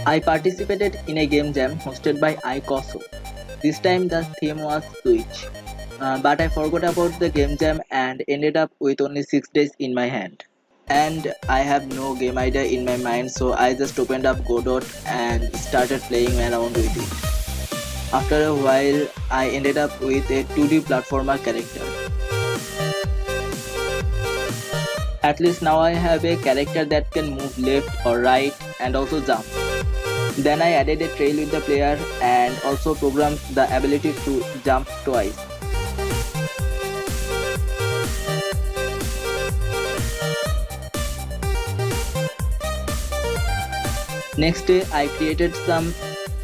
I participated in a game jam hosted by iCoso. This time the theme was Switch. But I forgot about the game jam and ended up with only 6 days in my hand. And I have no game idea in my mind, so I just opened up Godot and started playing around with it. After a while, I ended up with a 2D platformer character. At least now I have a character that can move left or right and also jump. Then I added a trail with the player and also programmed the ability to jump twice. Next day I created some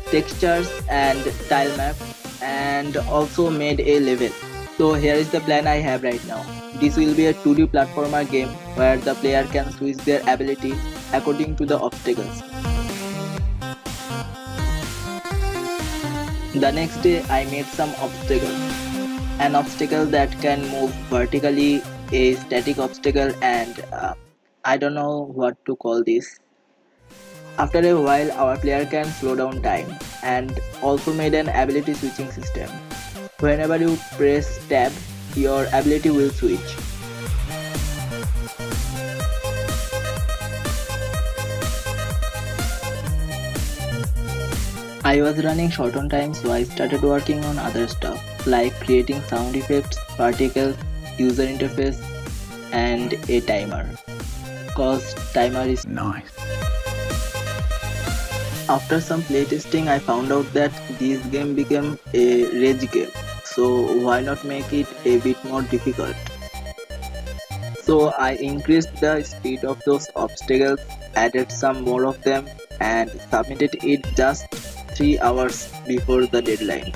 textures and tile map and also made a level. So here is the plan I have right now. This will be a 2D platformer game where the player can switch their abilities according to the obstacles. The next day I made some obstacles. An obstacle that can move vertically, a static obstacle, and I don't know what to call this. After a while our player can slow down time and also made an ability switching system. Whenever you press tab, your ability will switch. I was running short on time, so I started working on other stuff like creating sound effects, particles, user interface, and a timer. Cause timer is Nice. After some playtesting, I found out that this game became a rage game, so why not make it a bit more difficult? So I increased the speed of those obstacles, added some more of them, and submitted it just 3 hours before the deadline.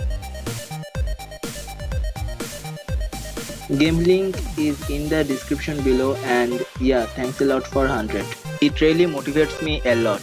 Game link is in the description below, and yeah, thanks a lot for 100. It really motivates me a lot.